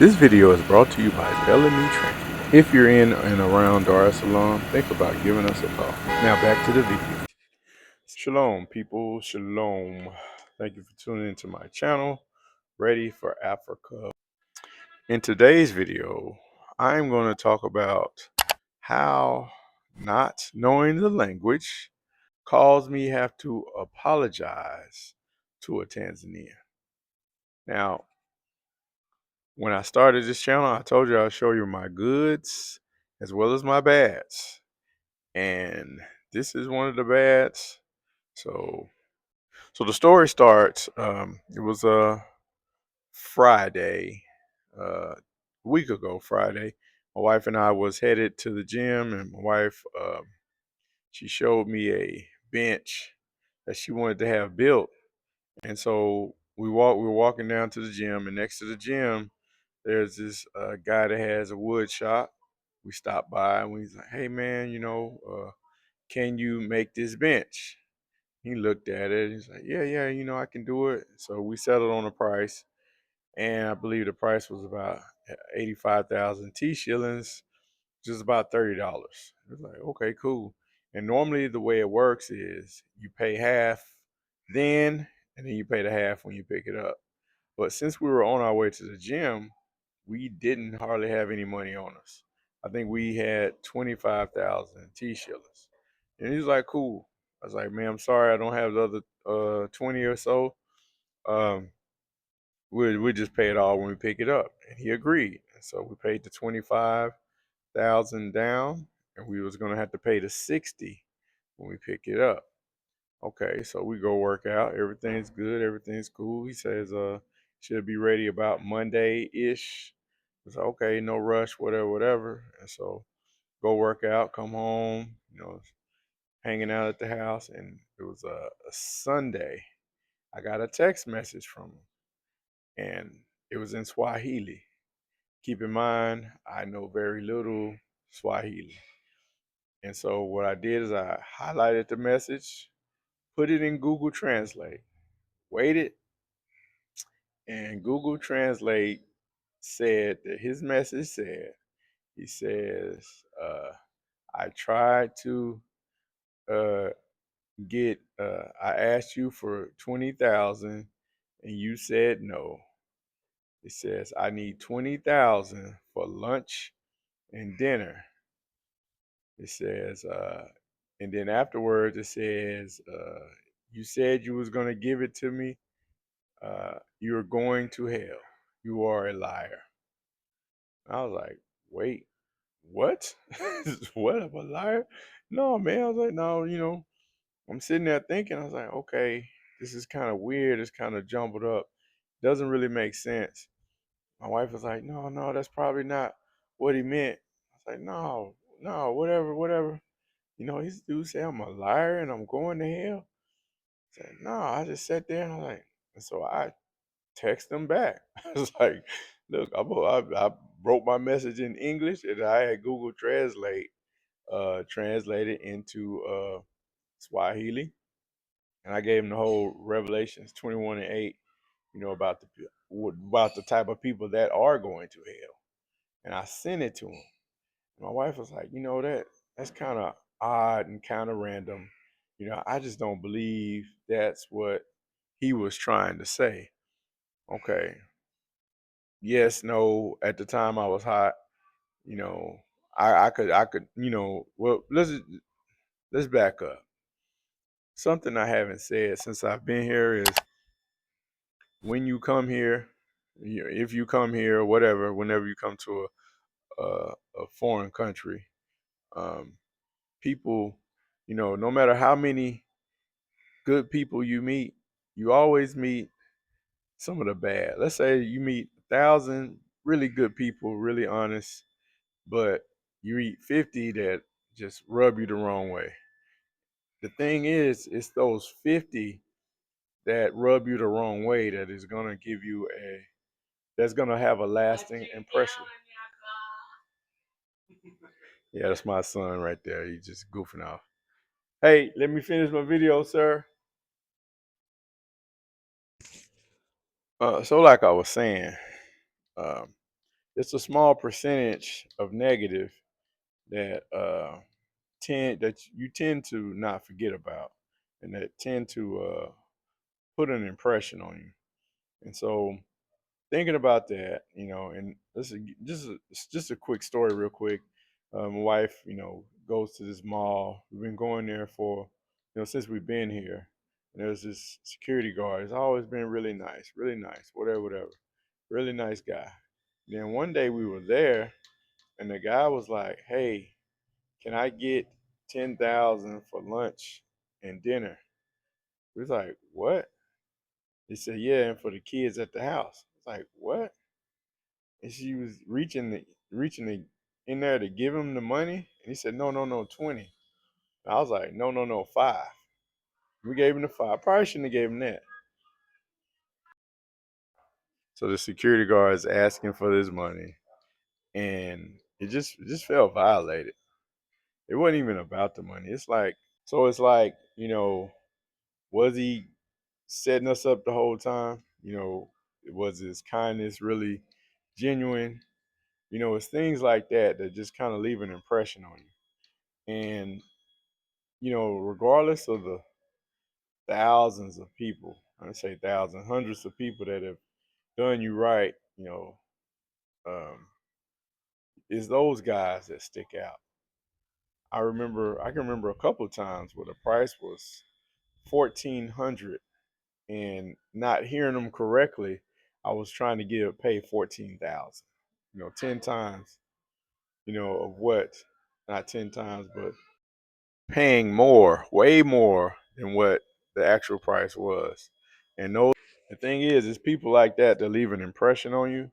This video is brought to you by Bellamy Transport. If you're in and around Dar es Salaam, think about giving us a call. Now back to the video. Shalom, people. Shalom. Thank you for tuning into my channel, Ready for Africa. In today's video, I'm going to talk about how not knowing the language caused me have to apologize to a Tanzanian. Now, when I started this channel, I told you I'll show you my goods as well as my bads. And this is one of the bads. So the story starts, it was a Friday, a week ago Friday. My wife and I was headed to the gym, and my wife, she showed me a bench that she wanted to have built. And so we were walking down to the gym, and next to the gym, there's this guy that has a wood shop. We stopped by and he's like, "Hey man, can you make this bench?" He looked at it. He's like, "Yeah, I can do it." So we settled on a price, and I believe the price was about 85,000 T shillings, just about $30. It was like, okay, cool. And normally the way it works is you pay half then, and then you pay the half when you pick it up. But since we were on our way to the gym, we didn't hardly have any money on us. I think we had 25,000 T shillings. And he's like, cool. I was like, man, I'm sorry I don't have the other 20 or so. Um, we'll just pay it all when we pick it up. And he agreed. And so we paid the 25,000 down, and we was gonna have to pay the 60 when we pick it up. Okay, so we go work out. Everything's good. Everything's cool. He says, should be ready about Monday-ish. It's like, okay, no rush, whatever. And so go work out, come home, hanging out at the house. And it was a Sunday. I got a text message from him, and it was in Swahili. Keep in mind, I know very little Swahili. And so what I did is I highlighted the message, put it in Google Translate, waited, and Google Translate said that his message said, he says, I tried to uh, I asked you for 20,000 and you said no. It says, I need 20,000 for lunch and dinner. It says, and then afterwards it says, you said you was going to give it to me. You're going to hell. You are a liar. I was like, wait, what? What? I'm a liar? No, man. I was like, no, I'm sitting there thinking, I was like, okay, this is kind of weird. It's kind of jumbled up. Doesn't really make sense. My wife was like, no, that's probably not what he meant. I was like, no, whatever. His dude said I'm a liar and I'm going to hell. I said, no, I just sat there and and so I text him back. I was like, look, I wrote my message in English and I had Google translate it into Swahili, and I gave him the whole Revelations 21:8, about the type of people that are going to hell, and I sent it to him. My wife was like, that's kind of odd and kind of random. I just don't believe that's what he was trying to say. Okay, yes, no. At the time, I was hot. You know, I could. Well, let's back up. Something I haven't said since I've been here is when you come here, if you come here or whatever, whenever you come to a foreign country, um, people, no matter how many good people you meet, you always meet some of the bad. Let's say you meet 1,000 really good people, really honest, but you meet 50 that just rub you the wrong way. The thing is, it's those 50 that rub you the wrong way that is gonna that's gonna have a lasting impression. Yeah, that's my son right there. He's just goofing off. Hey, let me finish my video, sir. So like I was saying, um, it's a small percentage of negative that you tend to not forget about, and that tend to put an impression on you. And so thinking about that, and this is just a quick story, real quick. My wife, goes to this mall. We've been going there for, since we've been here. And there's this security guard. He's always been really nice, whatever, whatever. Really nice guy. Then one day we were there, and the guy was like, "Hey, can I get 10,000 for lunch and dinner?" We was like, "What?" He said, "Yeah, and for the kids at the house." It's like, "What?" And she was reaching in there to give him the money, and he said, "No, no, no, 20." And I was like, "No, no, no, 5." We gave him the 5. Probably shouldn't have gave him that. So the security guard is asking for this money, and it just felt violated. It wasn't even about the money. It's like, was he setting us up the whole time? Was his kindness really genuine? It's things like that that just kind of leave an impression on you. And, regardless of the thousands of people, I say thousands, hundreds of people that have done you right, um, is those guys that stick out. I can remember a couple of times where the price was 1,400, and not hearing them correctly, I was trying to pay 14,000. 10 times, of what? Not 10 times, but paying more, way more than what the actual price was. And the thing is people like that that leave an impression on you,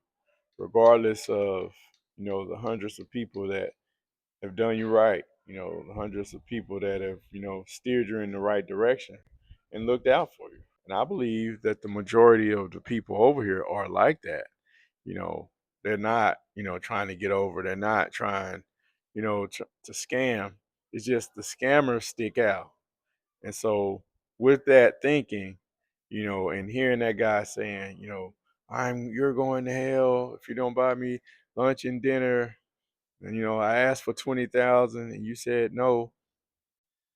regardless of the hundreds of people that have done you right. The hundreds of people that have steered you in the right direction and looked out for you. And I believe that the majority of the people over here are like that. You know, they're not trying to get over. They're not trying to scam. It's just the scammers stick out. And so with that thinking, and hearing that guy saying, you're going to hell if you don't buy me lunch and dinner, and I asked for 20,000 and you said no,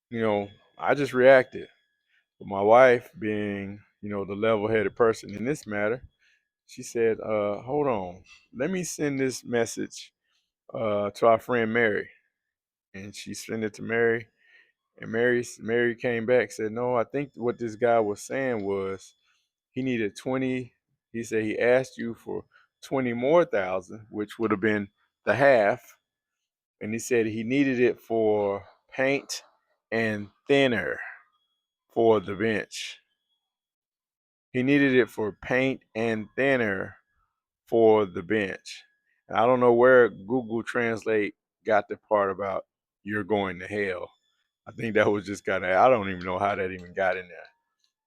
you know, I just reacted. But my wife, being, the level-headed person in this matter, she said, hold on, let me send this message to our friend Mary. And she sent it to Mary. And Mary came back, said, "No, I think what this guy was saying was he needed 20. He said he asked you for 20 more thousand, which would have been the half. And he said he needed it for paint and thinner for the bench. He needed it for paint and thinner for the bench." And I don't know where Google Translate got the part about you're going to hell. I think that was just kind of, I don't even know how that even got in there.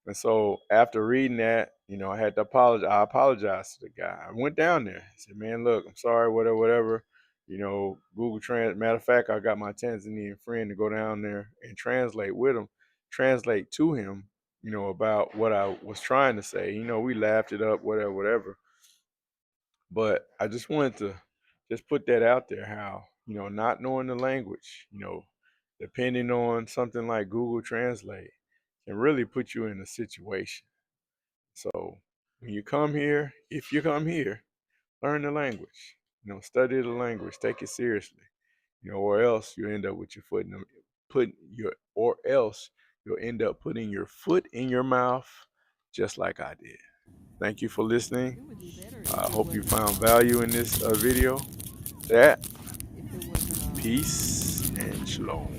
And so after reading that, I had to apologize. I apologized to the guy. I went down there. I said, "Man, look, I'm sorry, whatever, whatever." Google Trans. Matter of fact, I got my Tanzanian friend to go down there and translate with him, translate to him, about what I was trying to say. We laughed it up, whatever, whatever. But I just wanted to just put that out there, how, not knowing the language, depending on something like Google Translate, can really put you in a situation. So when you come here, if you come here, learn the language. Study the language, take it seriously. Or else you end up with your foot in the put your or else you'll end up putting your foot in your mouth just like I did. Thank you for listening. I hope you found value in this video. That, peace and shalom.